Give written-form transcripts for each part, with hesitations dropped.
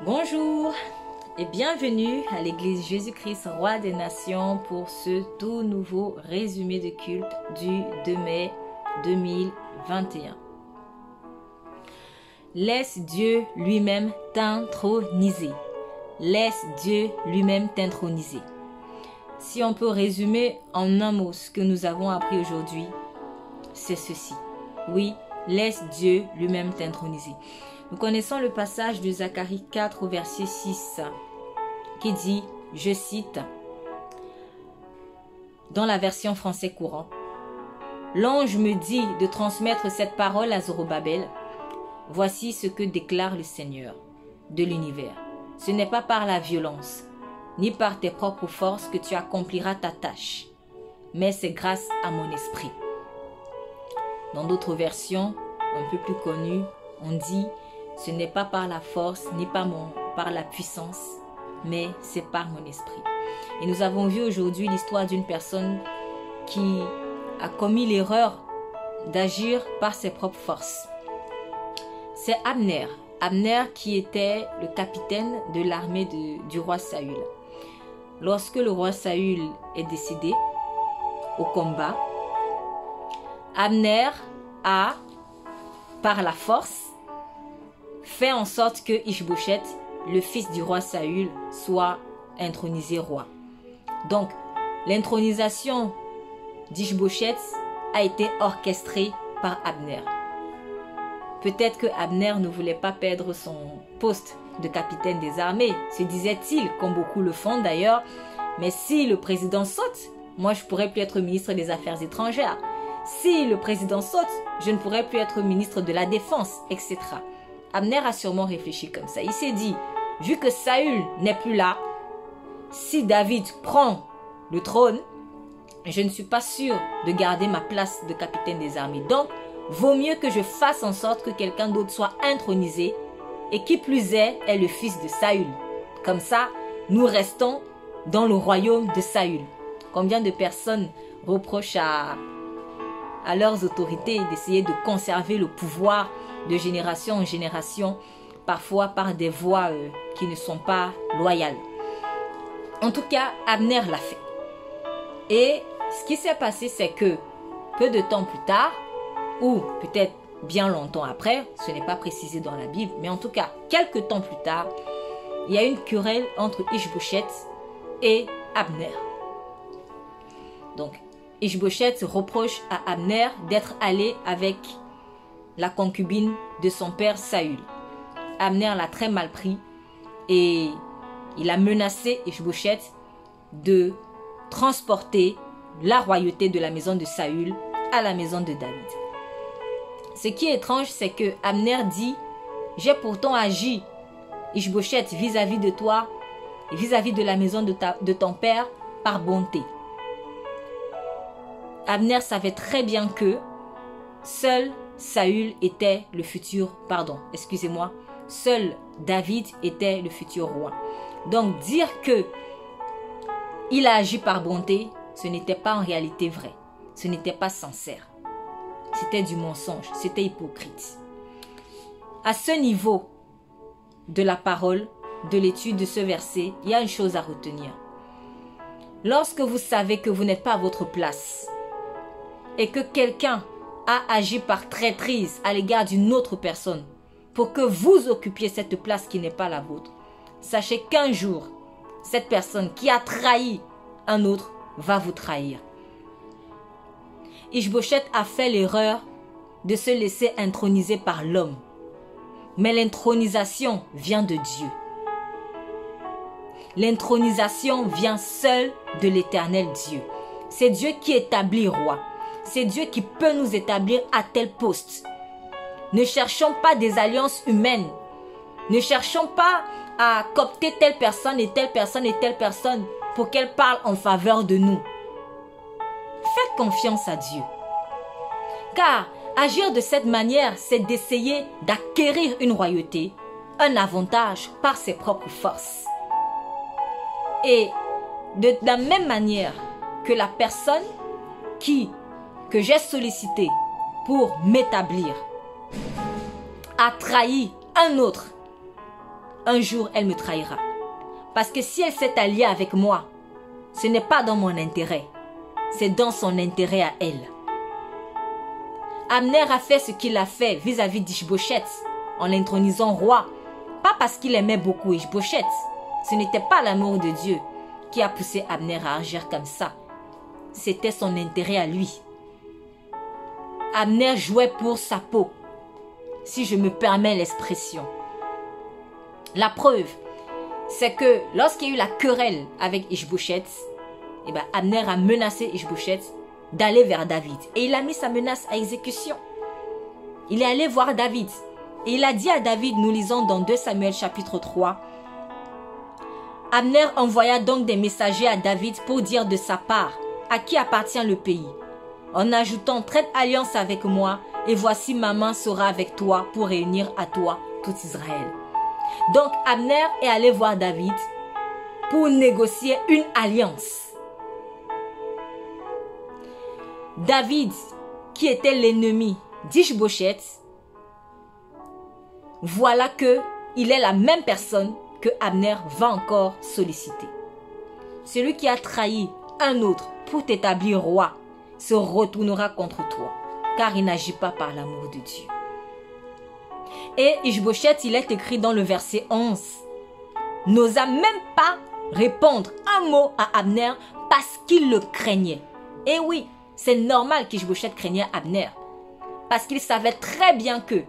Bonjour et bienvenue à l'église Jésus-Christ, Roi des Nations pour ce tout nouveau résumé de culte du 2 mai 2021. Laisse Dieu lui-même t'introniser. Laisse Dieu lui-même t'introniser. Si on peut résumer en un mot ce que nous avons appris aujourd'hui, c'est ceci. Oui, laisse Dieu lui-même t'introniser. Nous connaissons le passage de Zacharie 4 au verset 6 qui dit, je cite, dans la version français courant, « L'ange me dit de transmettre cette parole à Zorobabel. Voici ce que déclare le Seigneur de l'univers. Ce n'est pas par la violence, ni par tes propres forces que tu accompliras ta tâche, mais c'est grâce à mon esprit. » Dans d'autres versions, un peu plus connues, on dit « Ce n'est pas par la force, ni par la puissance, mais c'est par mon esprit. » Et nous avons vu aujourd'hui l'histoire d'une personne qui a commis l'erreur d'agir par ses propres forces. C'est Abner. Abner qui était le capitaine de l'armée du roi Saül. Lorsque le roi Saül est décédé au combat, Abner a, par la force, fait en sorte que Ishbosheth, le fils du roi Saül, soit intronisé roi. Donc, l'intronisation d'Ishbosheth a été orchestrée par Abner. Peut-être que Abner ne voulait pas perdre son poste de capitaine des armées, se disait-il, comme beaucoup le font d'ailleurs, mais si le président saute, moi je pourrais plus être ministre des Affaires étrangères. Si le président saute, je ne pourrais plus être ministre de la Défense, etc. Abner a sûrement réfléchi comme ça. Il s'est dit, vu que Saül n'est plus là, si David prend le trône, je ne suis pas sûr de garder ma place de capitaine des armées. Donc, vaut mieux que je fasse en sorte que quelqu'un d'autre soit intronisé et qui plus est le fils de Saül. Comme ça, nous restons dans le royaume de Saül. Combien de personnes reprochent à leurs autorités d'essayer de conserver le pouvoir de génération en génération, parfois par des voies qui ne sont pas loyales. En tout cas, Abner l'a fait. Et ce qui s'est passé, c'est que peu de temps plus tard, ou peut-être bien longtemps après, ce n'est pas précisé dans la Bible, mais en tout cas, quelques temps plus tard, il y a une querelle entre Ishbosheth et Abner. Donc, Ishbosheth reproche à Abner d'être allé avec la concubine de son père Saül. Abner l'a très mal pris et il a menacé Ishbosheth de transporter la royauté de la maison de Saül à la maison de David. Ce qui est étrange, c'est que Abner dit « J'ai pourtant agi, Ishbosheth, vis-à-vis de toi et vis-à-vis de la maison de ton père par bonté. » Abner savait très bien que seul Saül était le futur, seul David était le futur roi. Donc dire que il a agi par bonté, ce n'était pas en réalité vrai. Ce n'était pas sincère. C'était du mensonge, c'était hypocrite. À ce niveau de la parole, de l'étude de ce verset, il y a une chose à retenir. Lorsque vous savez que vous n'êtes pas à votre place et que quelqu'un a agi par traîtrise à l'égard d'une autre personne pour que vous occupiez cette place qui n'est pas la vôtre, sachez qu'un jour, cette personne qui a trahi un autre va vous trahir. Ishbosheth a fait l'erreur de se laisser introniser par l'homme. Mais l'intronisation vient de Dieu. L'intronisation vient seule de l'Éternel Dieu. C'est Dieu qui établit roi. C'est Dieu qui peut nous établir à tel poste. Ne cherchons pas des alliances humaines. Ne cherchons pas à coopter telle personne et telle personne et telle personne pour qu'elle parle en faveur de nous. Faites confiance à Dieu. Car agir de cette manière, c'est d'essayer d'acquérir une royauté, un avantage par ses propres forces. Et de la même manière que la personne que j'ai sollicitée pour m'établir a trahi un un jour elle me trahira. Parce que si elle s'est alliée avec moi, ce n'est pas dans mon intérêt, c'est dans son intérêt à elle. Abner a fait ce qu'il a fait vis-à-vis d'Ish-Bosheth en l'intronisant roi, pas parce qu'il aimait beaucoup Ish-Bosheth. Ce n'était pas l'amour de Dieu qui a poussé Abner à agir comme ça. C'était son intérêt à lui. Abner jouait pour sa peau, si je me permets l'expression. La preuve, c'est que lorsqu'il y a eu la querelle avec Ish-Bosheth, Abner a menacé Ish-Bosheth d'aller vers David. Et il a mis sa menace à exécution. Il est allé voir David. Et il a dit à David, nous lisons dans 2 Samuel chapitre 3, Abner envoya donc des messagers à David pour dire de sa part à qui appartient le pays, en ajoutant, traite alliance avec moi, et voici ma main sera avec toi pour réunir à toi tout Israël. Donc Abner est allé voir David pour négocier une alliance. David, qui était l'ennemi d'Ish-Bosheth, voilà que il est la même personne que Abner va encore solliciter. Celui qui a trahi un autre pour t'établir roi se retournera contre toi, car il n'agit pas par l'amour de Dieu. Et Ish-Bosheth, il est écrit dans le verset 11, n'osa même pas répondre un mot à Abner parce qu'il le craignait. Et oui, c'est normal qu'Ish-Bosheth craignait Abner, parce qu'il savait très bien que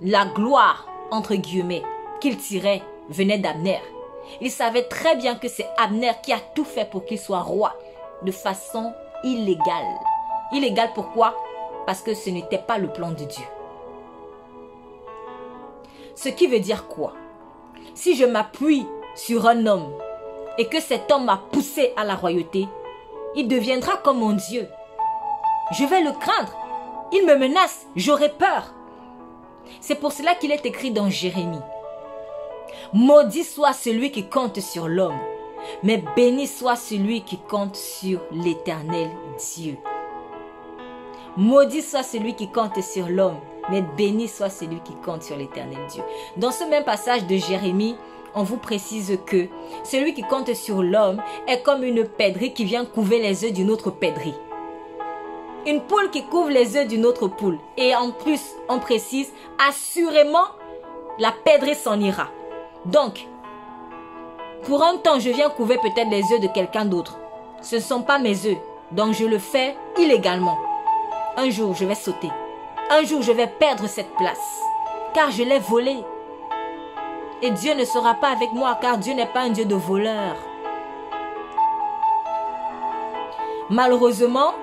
la gloire, entre guillemets, qu'il tirait venait d'Abner. Il savait très bien que c'est Abner qui a tout fait pour qu'il soit roi, de façon illégale. Illégale pourquoi? Parce que ce n'était pas le plan de Dieu. Ce qui veut dire quoi? Si je m'appuie sur un homme et que cet homme m'a poussé à la royauté, il deviendra comme mon Dieu. Je vais le craindre. Il me menace. J'aurai peur. C'est pour cela qu'il est écrit dans Jérémie. Maudit soit celui qui compte sur l'homme, mais béni soit celui qui compte sur l'Éternel Dieu. Maudit soit celui qui compte sur l'homme, mais béni soit celui qui compte sur l'Éternel Dieu. Dans ce même passage de Jérémie, on vous précise que celui qui compte sur l'homme est comme une pèderie qui vient couver les œufs d'une autre pèderie. Une poule qui couvre les œufs d'une autre poule. Et en plus, on précise, assurément, la pèderie s'en ira. Donc, pour un temps, je viens couver peut-être les œufs de quelqu'un d'autre. Ce ne sont pas mes œufs. Donc, je le fais illégalement. Un jour, je vais sauter. Un jour, je vais perdre cette place. Car je l'ai volée. Et Dieu ne sera pas avec moi, car Dieu n'est pas un Dieu de voleurs. Malheureusement,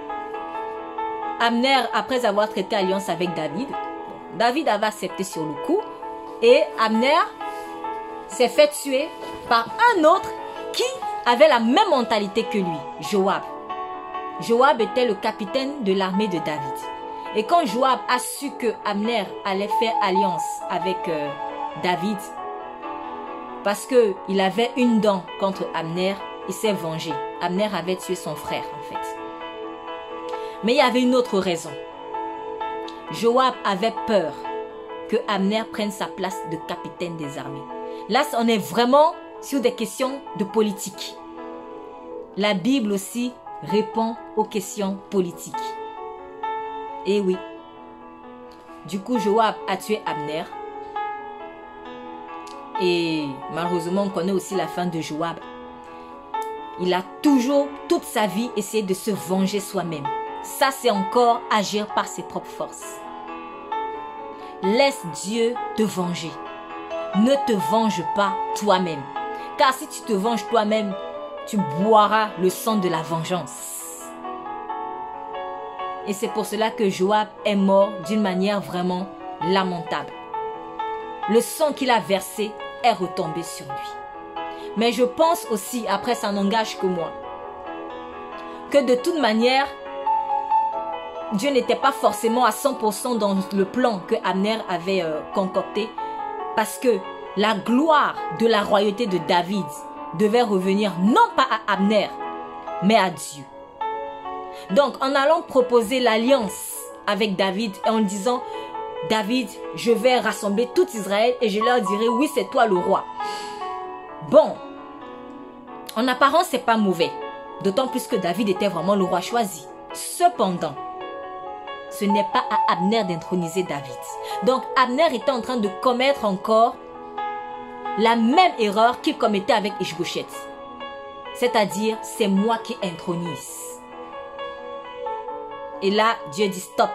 Abner, après avoir traité alliance avec David, David avait accepté sur le coup. Et Abner s'est fait tuer par un autre qui avait la même mentalité que lui, Joab. Joab était le capitaine de l'armée de David. Et quand Joab a su que Abner allait faire alliance avec David, parce qu'il avait une dent contre Abner, il s'est vengé. Abner avait tué son frère en fait. Mais il y avait une autre raison. Joab avait peur que Abner prenne sa place de capitaine des armées. Là, on est vraiment sur des questions de politique. La Bible aussi répond aux questions politiques. Et oui. Du coup, Joab a tué Abner. Et malheureusement, on connaît aussi la fin de Joab. Il a toujours, toute sa vie, essayé de se venger soi-même. Ça, c'est encore agir par ses propres forces. Laisse Dieu te venger. Ne te venge pas toi-même. Car si tu te venges toi-même, tu boiras le sang de la vengeance. Et c'est pour cela que Joab est mort d'une manière vraiment lamentable. Le sang qu'il a versé est retombé sur lui. Mais je pense aussi, après ça n'engage que moi, que de toute manière, Dieu n'était pas forcément à 100% dans le plan que Abner avait concocté, parce que la gloire de la royauté de David devait revenir non pas à Abner, mais à Dieu. Donc, en allant proposer l'alliance avec David et en disant, David, je vais rassembler tout Israël et je leur dirai, oui, c'est toi le roi. Bon, en apparence, c'est pas mauvais. D'autant plus que David était vraiment le roi choisi. Cependant, ce n'est pas à Abner d'introniser David. Donc, Abner était en train de commettre encore la même erreur qu'il commettait avec Ish-Bosheth. C'est-à-dire, c'est moi qui intronise. Et là, Dieu dit stop.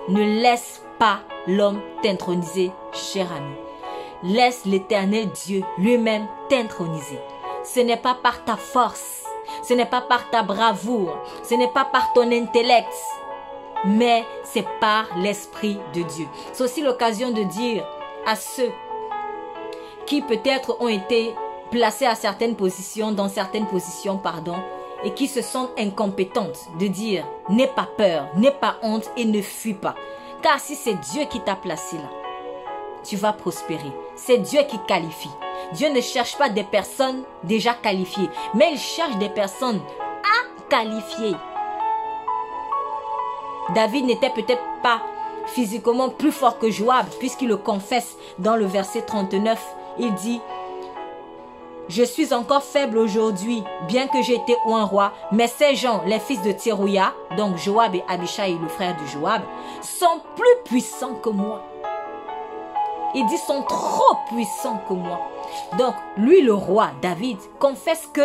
Ne laisse pas l'homme t'introniser, cher ami. Laisse l'Éternel Dieu lui-même t'introniser. Ce n'est pas par ta force, ce n'est pas par ta bravoure, ce n'est pas par ton intellect, mais c'est par l'Esprit de Dieu. C'est aussi l'occasion de dire à ceux qui peut-être ont été placés à certaines positions, dans certaines positions, pardon, et qui se sentent incompétentes, de dire « N'aie pas peur, n'aie pas honte et ne fuis pas. » Car si c'est Dieu qui t'a placé là, tu vas prospérer. C'est Dieu qui qualifie. Dieu ne cherche pas des personnes déjà qualifiées, mais il cherche des personnes à qualifier. David n'était peut-être pas physiquement plus fort que Joab, puisqu'il le confesse dans le verset 39. Il dit « Je suis encore faible aujourd'hui, bien que j'ai été un roi, mais ces gens, les fils de Tserouïa, donc Joab et Abishai, le frère de Joab, sont plus puissants que moi. » Il dit, sont trop puissants que moi. Donc, lui, le roi, David, confesse que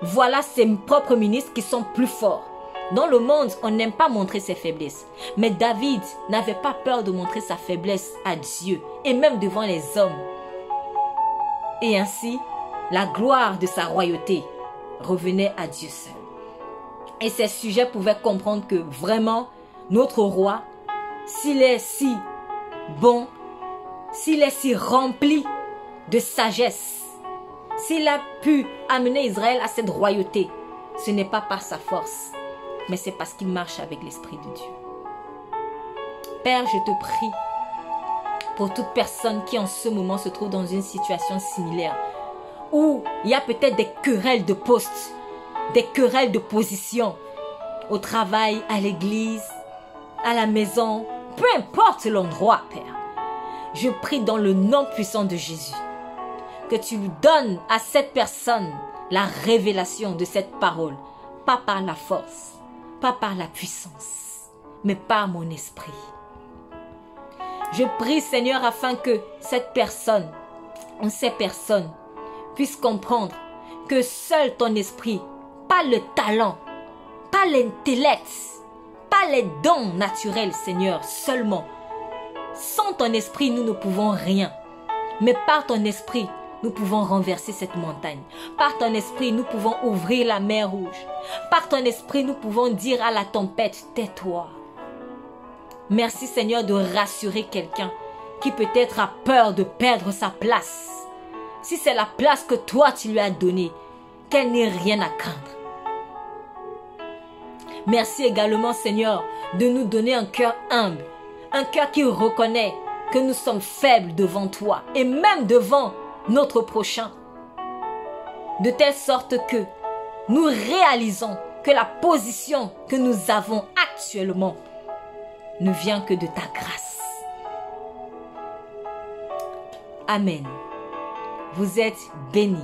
voilà ses propres ministres qui sont plus forts. Dans le monde, on n'aime pas montrer ses faiblesses. Mais David n'avait pas peur de montrer sa faiblesse à Dieu et même devant les hommes. Et ainsi, la gloire de sa royauté revenait à Dieu seul. Et ces sujets pouvaient comprendre que vraiment, notre roi, s'il est si bon, s'il est si rempli de sagesse, s'il a pu amener Israël à cette royauté, ce n'est pas par sa force, mais c'est parce qu'il marche avec l'Esprit de Dieu. Père, je te prie pour toute personne qui en ce moment se trouve dans une situation similaire, où il y a peut-être des querelles de poste, des querelles de position, au travail, à l'église, à la maison, peu importe l'endroit, Père. Je prie dans le nom puissant de Jésus que tu lui donnes à cette personne la révélation de cette parole, pas par la force, pas par la puissance, mais par mon esprit. Je prie, Seigneur, afin que cette personne, ou ces personnes, puissent comprendre que seul ton esprit, pas le talent, pas l'intellect, pas les dons naturels, Seigneur, seulement. Sans ton esprit, nous ne pouvons rien. Mais par ton esprit, nous pouvons renverser cette montagne. Par ton esprit, nous pouvons ouvrir la mer Rouge. Par ton esprit, nous pouvons dire à la tempête, tais-toi. Merci Seigneur de rassurer quelqu'un qui peut-être a peur de perdre sa place. Si c'est la place que toi tu lui as donnée, qu'elle n'ait rien à craindre. Merci également Seigneur de nous donner un cœur humble. Un cœur qui reconnaît que nous sommes faibles devant toi et même devant notre prochain. De telle sorte que nous réalisons que la position que nous avons actuellement ne vient que de ta grâce. Amen. Vous êtes bénis.